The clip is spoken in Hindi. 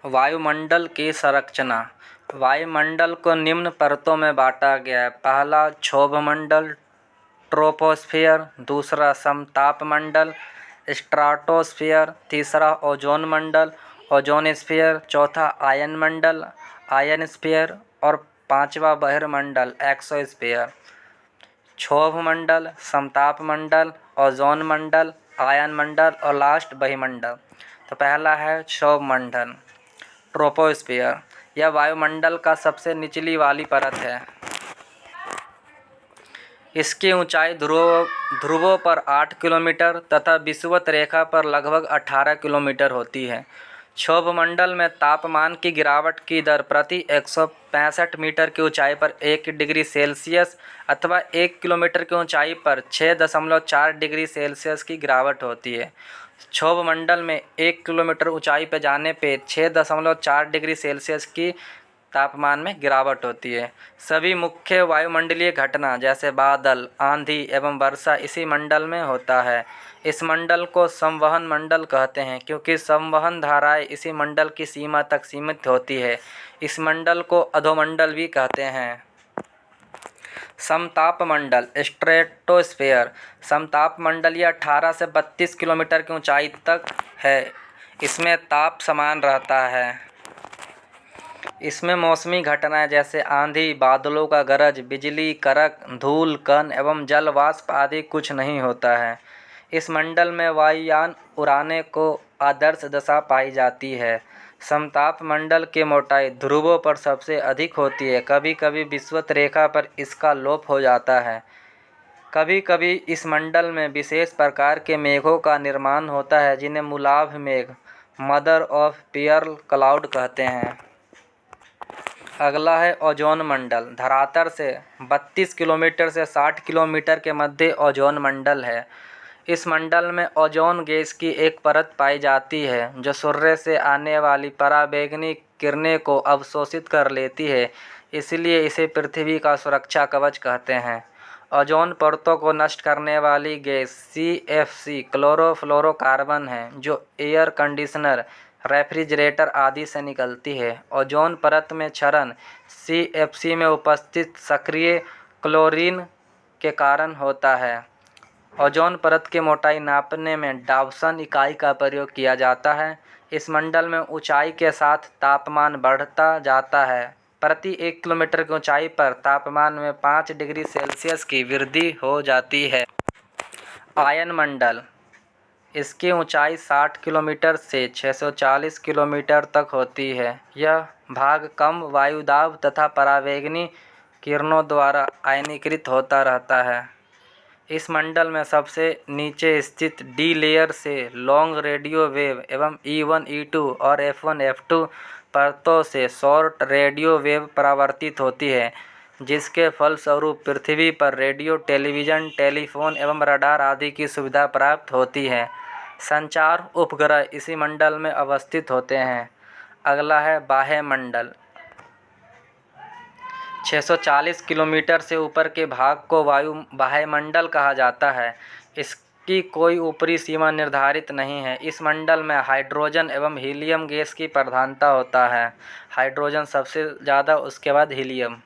वायुमंडल की संरचना। वायुमंडल को निम्न परतों में बांटा गया है। पहला क्षोभमंडल ट्रोपोस्फियर, दूसरा समतापमंडल स्ट्राटोस्फियर, तीसरा ओजोन मंडल ओजोनस्फियर, चौथा आयनमंडल आयनस्फियर और पांचवा बहिर्मंडल एक्सोस्फियर। क्षोभमंडल, समतापमंडल, ओजोन मंडल, आयन मंडल और लास्ट बहिमंडल। तो पहला है क्षोभमंडल ट्रोपोस्फियर। यह वायुमंडल का सबसे निचली वाली परत है। इसकी ऊंचाई ध्रुवों पर 8 किलोमीटर तथा विषुवत रेखा पर लगभग 18 किलोमीटर होती है। क्षोभमंडल में तापमान की गिरावट की दर प्रति 165 मीटर की ऊंचाई पर 1 डिग्री सेल्सियस अथवा 1 किलोमीटर की ऊंचाई पर 6.4 डिग्री सेल्सियस की गिरावट होती है। क्षोभमंडल में 1 किलोमीटर ऊंचाई पर जाने पे 6.4 डिग्री सेल्सियस की तापमान में गिरावट होती है। सभी मुख्य वायुमंडलीय घटना जैसे बादल, आंधी एवं वर्षा इसी मंडल में होता है। इस मंडल को संवहन मंडल कहते हैं क्योंकि संवहन धाराएं इसी मंडल की सीमा तक सीमित होती है। इस मंडल को अधोमंडल भी कहते हैं। समतापमंडल स्ट्रेटोस्फेयर। समतापमंडल यह 18 से 32 किलोमीटर की ऊंचाई तक है। इसमें ताप समान रहता है। इसमें मौसमी घटनाएं जैसे आंधी, बादलों का गरज, बिजली कड़क, धूल कण एवं जल वाष्प आदि कुछ नहीं होता है। इस मंडल में वायुयान उड़ाने को आदर्श दशा पाई जाती है। समताप मंडल की मोटाई ध्रुवों पर सबसे अधिक होती है। कभी कभी विषुवत रेखा पर इसका लोप हो जाता है। कभी कभी इस मंडल में विशेष प्रकार के मेघों का निर्माण होता है जिन्हें मूलाभ मेघ मदर ऑफ पेर्ल क्लाउड कहते हैं। अगला है ओजोन मंडल। धरातल से 32 किलोमीटर से 60 किलोमीटर के मध्य ओजोन मंडल है। इस मंडल में ओजोन गैस की एक परत पाई जाती है जो सूर्य से आने वाली पराबैंगनी किरणें को अवशोषित कर लेती है, इसलिए इसे पृथ्वी का सुरक्षा कवच कहते हैं। ओजोन परतों को नष्ट करने वाली गैस CFC क्लोरोफ्लोरोकार्बन है जो एयर कंडीशनर, रेफ्रिजरेटर आदि से निकलती है। ओजोन परत में क्षरण CFC में उपस्थित सक्रिय क्लोरीन के कारण होता है। ओजोन परत की मोटाई नापने में डॉप्सन इकाई का प्रयोग किया जाता है। इस मंडल में ऊंचाई के साथ तापमान बढ़ता जाता है। प्रति 1 किलोमीटर की ऊंचाई पर तापमान में 5 डिग्री सेल्सियस की वृद्धि हो जाती है। आयन मंडल। इसकी ऊंचाई 60 किलोमीटर से 640 किलोमीटर तक होती है। यह भाग कम वायुदाब तथा पराबैंगनी किरणों द्वारा आयनीकृत होता रहता है। इस मंडल में सबसे नीचे स्थित डी लेयर से लॉन्ग रेडियो वेव एवं E1, E2 और F1, F2 परतों से शॉर्ट रेडियो वेव परावर्तित होती है, जिसके फलस्वरूप पृथ्वी पर रेडियो, टेलीविज़न, टेलीफोन एवं रडार आदि की सुविधा प्राप्त होती है। संचार उपग्रह इसी मंडल में अवस्थित होते हैं। अगला है बाह्य मंडल। 640 किलोमीटर से ऊपर के भाग को बाह्यमंडल कहा जाता है। इसकी कोई ऊपरी सीमा निर्धारित नहीं है। इस मंडल में हाइड्रोजन एवं हीलियम गैस की प्रधानता होता है। हाइड्रोजन सबसे ज़्यादा, उसके बाद हीलियम।